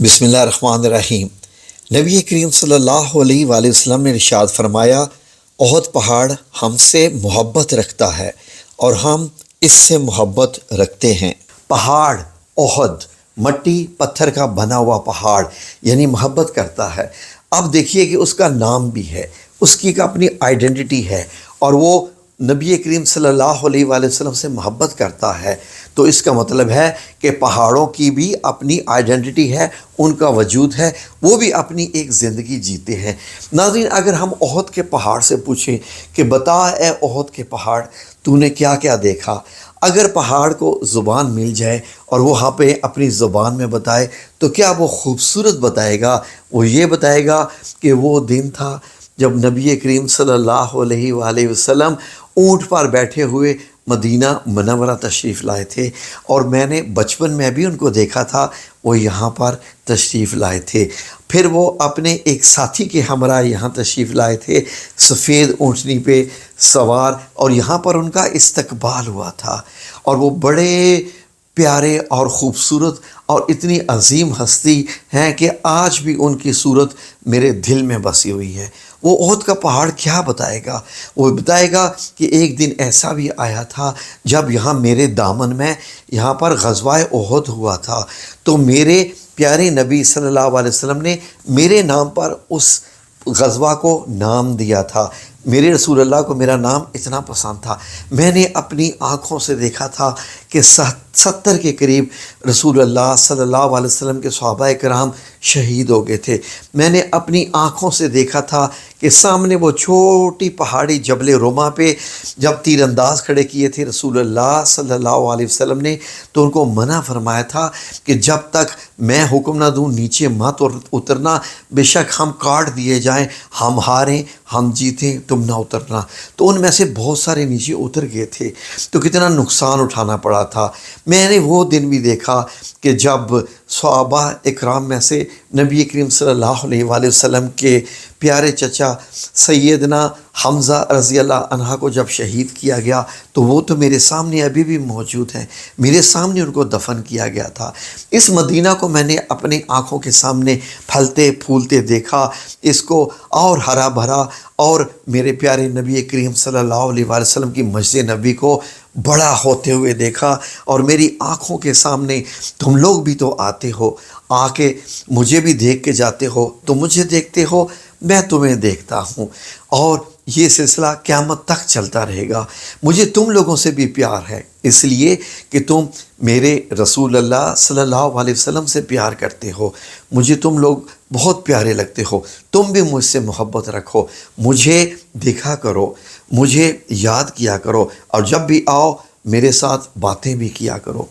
بسم اللہ الرحمن الرحیم۔ نبی کریم صلی اللہ علیہ وآلہ وسلم نے ارشاد فرمایا، احد پہاڑ ہم سے محبت رکھتا ہے اور ہم اس سے محبت رکھتے ہیں۔ پہاڑ احد، مٹی پتھر کا بنا ہوا پہاڑ، یعنی محبت کرتا ہے۔ اب دیکھیے کہ اس کا نام بھی ہے، اس کی ایک اپنی آئیڈینٹی ہے، اور وہ نبی کریم صلی اللہ علیہ وآلہ وسلم سے محبت کرتا ہے، تو اس کا مطلب ہے کہ پہاڑوں کی بھی اپنی آئیڈینٹی ہے، ان کا وجود ہے، وہ بھی اپنی ایک زندگی جیتے ہیں۔ ناظرین، اگر ہم احد کے پہاڑ سے پوچھیں کہ بتا اے احد کے پہاڑ، تو نے کیا کیا دیکھا؟ اگر پہاڑ کو زبان مل جائے اور وہ وہاں پہ اپنی زبان میں بتائے تو کیا وہ خوبصورت بتائے گا؟ وہ یہ بتائے گا کہ وہ دن تھا جب نبی کریم صلی اللہ علیہ وآلہ وسلم اونٹ پر بیٹھے ہوئے مدینہ منورہ تشریف لائے تھے، اور میں نے بچپن میں بھی ان کو دیکھا تھا، وہ یہاں پر تشریف لائے تھے۔ پھر وہ اپنے ایک ساتھی کے ہمراہ یہاں تشریف لائے تھے، سفید اونٹنی پہ سوار، اور یہاں پر ان کا استقبال ہوا تھا، اور وہ بڑے پیارے اور خوبصورت اور اتنی عظیم ہستی ہیں کہ آج بھی ان کی صورت میرے دل میں بسی ہوئی ہے۔ وہ احد کا پہاڑ کیا بتائے گا؟ وہ بتائے گا کہ ایک دن ایسا بھی آیا تھا جب یہاں میرے دامن میں یہاں پر غزوہ احد ہوا تھا، تو میرے پیارے نبی صلی اللہ علیہ وسلم نے میرے نام پر اس غزوہ کو نام دیا تھا۔ میرے رسول اللہ کو میرا نام اتنا پسند تھا۔ میں نے اپنی آنکھوں سے دیکھا تھا کہ 70 کے قریب رسول اللہ صلی اللہ علیہ وسلم کے صحابہ کرام شہید ہو گئے تھے۔ میں نے اپنی آنکھوں سے دیکھا تھا کہ سامنے وہ چھوٹی پہاڑی جبل روما پہ جب تیر انداز کھڑے کیے تھے رسول اللہ صلی اللہ علیہ وسلم نے، تو ان کو منع فرمایا تھا کہ جب تک میں حکم نہ دوں نیچے مت اترنا، بے شک ہم کاٹ دیے جائیں، ہم ہاریں ہم جیتیں، تم نہ اترنا۔ تو ان میں سے بہت سارے نیچے اتر گئے تھے، تو کتنا نقصان اٹھانا پڑا تھا۔ میں نے وہ دن بھی دیکھا کہ جب صحابہ اکرام میں سے نبی کریم صلی اللہ علیہ وآلہ وسلم کے پیارے چچا سیدنا حمزہ رضی اللہ عنہ کو جب شہید کیا گیا، تو وہ تو میرے سامنے ابھی بھی موجود ہیں، میرے سامنے ان کو دفن کیا گیا تھا۔ اس مدینہ کو میں نے اپنی آنکھوں کے سامنے پھلتے پھولتے دیکھا، اس کو اور ہرا بھرا، اور میرے پیارے نبی کریم صلی اللہ علیہ وآلہ وسلم کی مسجد نبی کو بڑا ہوتے ہوئے دیکھا، اور میری آنکھوں کے سامنے تم لوگ بھی تو آتے ہو، آ کے مجھے بھی دیکھ کے جاتے ہو، تم مجھے دیکھتے ہو، میں تمہیں دیکھتا ہوں، اور یہ سلسلہ قیامت تک چلتا رہے گا۔ مجھے تم لوگوں سے بھی پیار ہے، اس لیے کہ تم میرے رسول اللہ صلی اللہ علیہ وسلم سے پیار کرتے ہو، مجھے تم لوگ بہت پیارے لگتے ہو، تم بھی مجھ سے محبت رکھو، مجھے دیکھا کرو، مجھے یاد کیا کرو، اور جب بھی آؤ میرے ساتھ باتیں بھی کیا کرو۔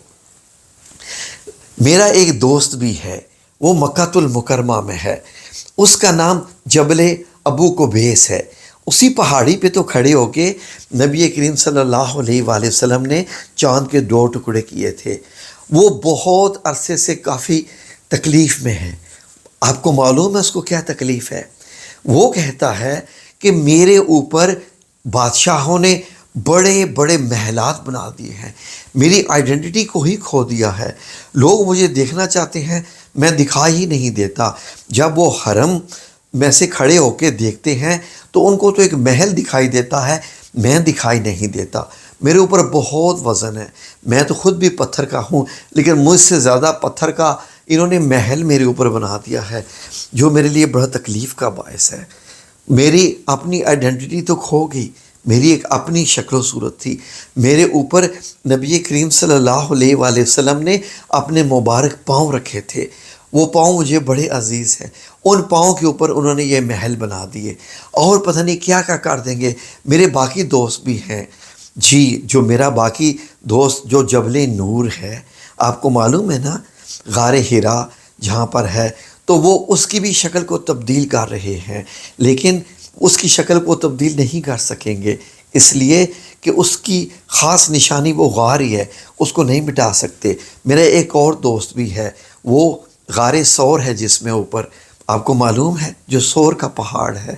میرا ایک دوست بھی ہے، وہ مکہ المکرمہ میں ہے، اس کا نام جبل ابو قبیس ہے۔ اسی پہاڑی پہ تو کھڑے ہو کے نبی کریم صلی اللہ علیہ وآلہ وسلم نے چاند کے 2 ٹکڑے کیے تھے۔ وہ بہت عرصے سے کافی تکلیف میں ہے۔ آپ کو معلوم ہے اس کو کیا تکلیف ہے؟ وہ کہتا ہے کہ میرے اوپر بادشاہوں نے بڑے بڑے محلات بنا دیے ہیں، میری آئیڈینٹی کو ہی کھو دیا ہے، لوگ مجھے دیکھنا چاہتے ہیں، میں دکھائی ہی نہیں دیتا۔ جب وہ حرم میں سے کھڑے ہو کے دیکھتے ہیں تو ان کو تو ایک محل دکھائی دیتا ہے، میں دکھائی نہیں دیتا۔ میرے اوپر بہت وزن ہے، میں تو خود بھی پتھر کا ہوں، لیکن مجھ سے زیادہ پتھر کا انہوں نے محل میرے اوپر بنا دیا ہے، جو میرے لیے بڑا تکلیف کا باعث ہے۔ میری اپنی آئیڈینٹی تو کھو گئی، میری ایک اپنی شکل و صورت تھی، میرے اوپر نبی کریم صلی اللہ علیہ وآلہ وسلم نے اپنے مبارک پاؤں رکھے تھے، وہ پاؤں مجھے بڑے عزیز ہیں، ان پاؤں کے اوپر انہوں نے یہ محل بنا دیے، اور پتہ نہیں کیا کیا کر دیں گے۔ میرے باقی دوست بھی ہیں، جی، جو میرا باقی دوست جو جبل نور ہے، آپ کو معلوم ہے نا، غار حرا جہاں پر ہے، تو وہ اس کی بھی شکل کو تبدیل کر رہے ہیں، لیکن اس کی شکل کو تبدیل نہیں کر سکیں گے، اس لیے کہ اس کی خاص نشانی وہ غار ہی ہے، اس کو نہیں مٹا سکتے۔ میرا ایک اور دوست بھی ہے، وہ غار ثور ہے جس میں اوپر، آپ کو معلوم ہے، جو ثور کا پہاڑ ہے،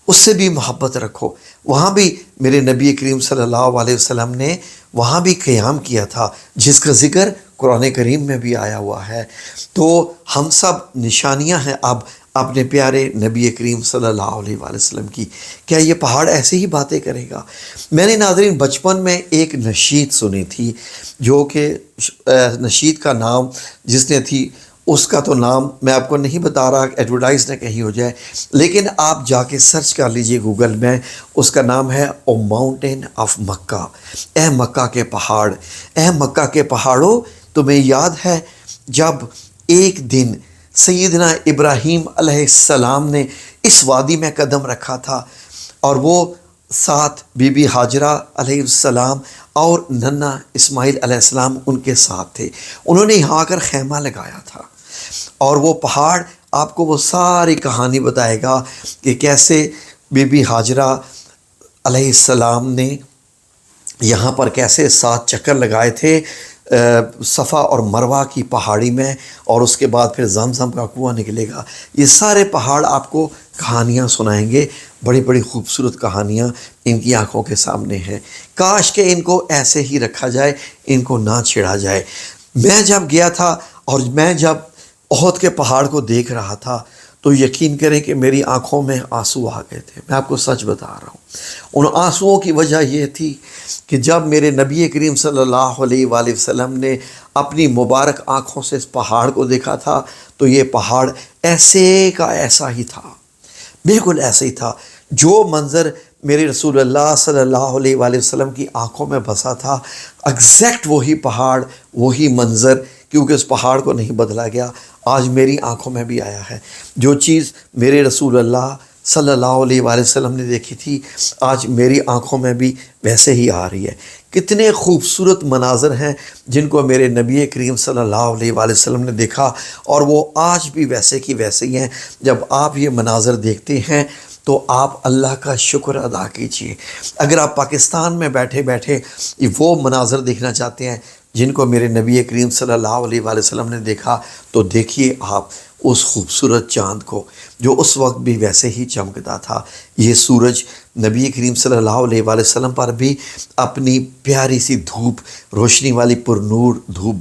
اس سے بھی محبت رکھو۔ وہاں بھی میرے نبی کریم صلی اللہ علیہ وسلم نے وہاں بھی قیام کیا تھا، جس کا ذکر قرآن کریم میں بھی آیا ہوا ہے۔ تو ہم سب نشانیاں ہیں اب اپنے پیارے نبی کریم صلی اللہ علیہ وآلہ وسلم کی۔ کیا یہ پہاڑ ایسے ہی باتیں کرے گا؟ میں نے ناظرین بچپن میں ایک نشید سنی تھی، جو کہ نشید کا نام جس نے تھی، اس کا تو نام میں آپ کو نہیں بتا رہا، ایڈورٹائز نہ کہیں ہو جائے، لیکن آپ جا کے سرچ کر لیجئے گوگل میں، اس کا نام ہے او ماؤنٹین آف مکہ، اے مکہ کے پہاڑ، اے مکہ کے پہاڑوں۔ تمہیں یاد ہے جب ایک دن سیدنا ابراہیم علیہ السلام نے اس وادی میں قدم رکھا تھا، اور وہ ساتھ بی بی ہاجرہ علیہ السلام اور ننا اسماعیل علیہ السلام ان کے ساتھ تھے، انہوں نے یہاں آ کر خیمہ لگایا تھا، اور وہ پہاڑ آپ کو وہ ساری کہانی بتائے گا کہ کیسے بی بی ہاجرہ علیہ السلام نے یہاں پر کیسے 7 چکر لگائے تھے صفا اور مروہ کی پہاڑی میں، اور اس کے بعد پھر زمزم کا کنواں نکلے گا۔ یہ سارے پہاڑ آپ کو کہانیاں سنائیں گے، بڑی بڑی خوبصورت کہانیاں ان کی آنکھوں کے سامنے ہیں۔ کاش کہ ان کو ایسے ہی رکھا جائے، ان کو نہ چھیڑا جائے۔ میں جب گیا تھا اور میں جب احد کے پہاڑ کو دیکھ رہا تھا تو یقین کریں کہ میری آنکھوں میں آنسو آ گئے تھے، میں آپ کو سچ بتا رہا ہوں۔ ان آنسوؤں کی وجہ یہ تھی کہ جب میرے نبی کریم صلی اللہ علیہ وآلہ وسلم نے اپنی مبارک آنکھوں سے اس پہاڑ کو دیکھا تھا تو یہ پہاڑ ایسے کا ایسا ہی تھا، بالکل ایسے ہی تھا۔ جو منظر میرے رسول اللہ صلی اللہ علیہ وآلہ وسلم کی آنکھوں میں بسا تھا، ایگزیکٹ وہی پہاڑ، وہی منظر، کیونکہ اس پہاڑ کو نہیں بدلا گیا، آج میری آنکھوں میں بھی آیا ہے۔ جو چیز میرے رسول اللہ صلی اللہ علیہ وآلہ وسلم نے دیکھی تھی، آج میری آنکھوں میں بھی ویسے ہی آ رہی ہے۔ کتنے خوبصورت مناظر ہیں جن کو میرے نبی کریم صلی اللہ علیہ وآلہ وسلم نے دیکھا، اور وہ آج بھی ویسے کی ویسے ہی ہیں۔ جب آپ یہ مناظر دیکھتے ہیں تو آپ اللہ کا شکر ادا کیجیے۔ اگر آپ پاکستان میں بیٹھے بیٹھے وہ مناظر دیکھنا چاہتے ہیں جن کو میرے نبی کریم صلی اللہ علیہ وآلہ وسلم نے دیکھا، تو دیکھیے آپ اس خوبصورت چاند کو جو اس وقت بھی ویسے ہی چمکتا تھا۔ یہ سورج نبی کریم صلی اللہ علیہ وآلہ وسلم پر بھی اپنی پیاری سی دھوپ، روشنی والی پر نور دھوپ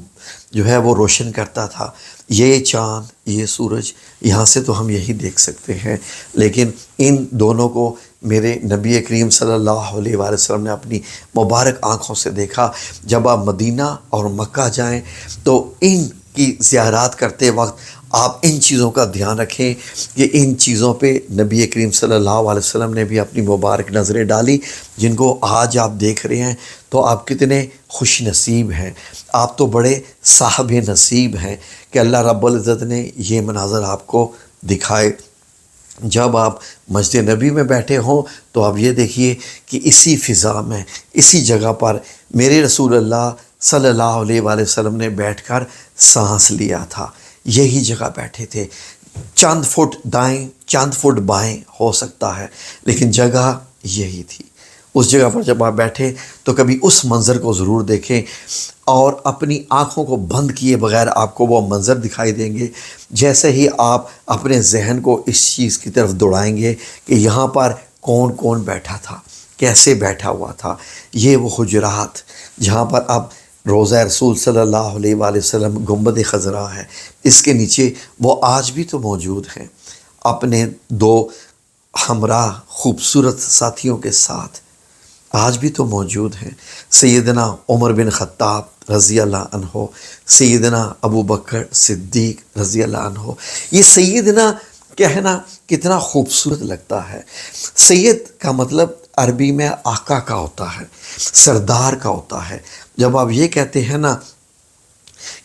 جو ہے وہ روشن کرتا تھا۔ یہ چاند، یہ سورج، یہاں سے تو ہم یہی دیکھ سکتے ہیں، لیکن ان دونوں کو میرے نبی کریم صلی اللہ علیہ وآلہ وسلم نے اپنی مبارک آنکھوں سے دیکھا۔ جب آپ مدینہ اور مکہ جائیں تو ان کی زیارات کرتے وقت آپ ان چیزوں کا دھیان رکھیں کہ ان چیزوں پہ نبی کریم صلی اللہ علیہ وسلم نے بھی اپنی مبارک نظریں ڈالی، جن کو آج آپ دیکھ رہے ہیں۔ تو آپ کتنے خوش نصیب ہیں، آپ تو بڑے صاحب نصیب ہیں کہ اللہ رب العزت نے یہ مناظر آپ کو دکھائے۔ جب آپ مسجد نبی میں بیٹھے ہوں تو آپ یہ دیکھیے کہ اسی فضا میں، اسی جگہ پر میرے رسول اللہ صلی اللہ علیہ وآلہ وسلم نے بیٹھ کر سانس لیا تھا، یہی جگہ بیٹھے تھے۔ چند فٹ دائیں، چند فٹ بائیں ہو سکتا ہے، لیکن جگہ یہی تھی۔ اس جگہ پر جب آپ بیٹھے تو کبھی اس منظر کو ضرور دیکھیں، اور اپنی آنکھوں کو بند کیے بغیر آپ کو وہ منظر دکھائی دیں گے۔ جیسے ہی آپ اپنے ذہن کو اس چیز کی طرف دوڑائیں گے کہ یہاں پر کون کون بیٹھا تھا، کیسے بیٹھا ہوا تھا، یہ وہ حجرات جہاں پر اب روضہ رسول صلی اللہ علیہ وآلہ وسلم گنبد خضرا ہے، اس کے نیچے وہ آج بھی تو موجود ہیں اپنے 2 ہمراہ خوبصورت ساتھیوں کے ساتھ، آج بھی تو موجود ہیں۔ سیدنا عمر بن خطاب رضی اللہ عنہ، سیدنا ابو بکر صدیق رضی اللہ عنہ۔ یہ سیدنا کہنا کتنا خوبصورت لگتا ہے۔ سید کا مطلب عربی میں آقا کا ہوتا ہے، سردار کا ہوتا ہے۔ جب آپ یہ کہتے ہیں نا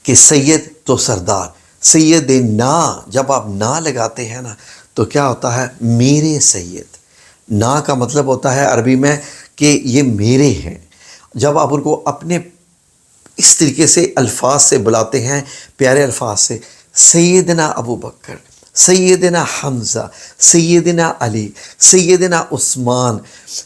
کہ سید تو سردار، سیدنا، جب آپ نا لگاتے ہیں نا تو کیا ہوتا ہے؟ میرے سید۔ نا کا مطلب ہوتا ہے عربی میں کہ یہ میرے ہیں۔ جب آپ ان کو اپنے اس طریقے سے الفاظ سے بلاتے ہیں، پیارے الفاظ سے، سیدنا ابو بکر، سیدنا حمزہ، سیدنا علی، سیدنا عثمان،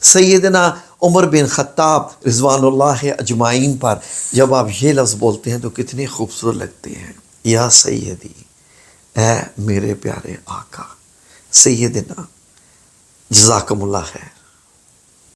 سیدنا عمر بن خطاب رضوان اللہ اجمعین پر جب آپ یہ لفظ بولتے ہیں تو کتنے خوبصورت لگتے ہیں۔ یا سیدی، اے میرے پیارے آقا، سیدنا، جزاکم اللہ خیر۔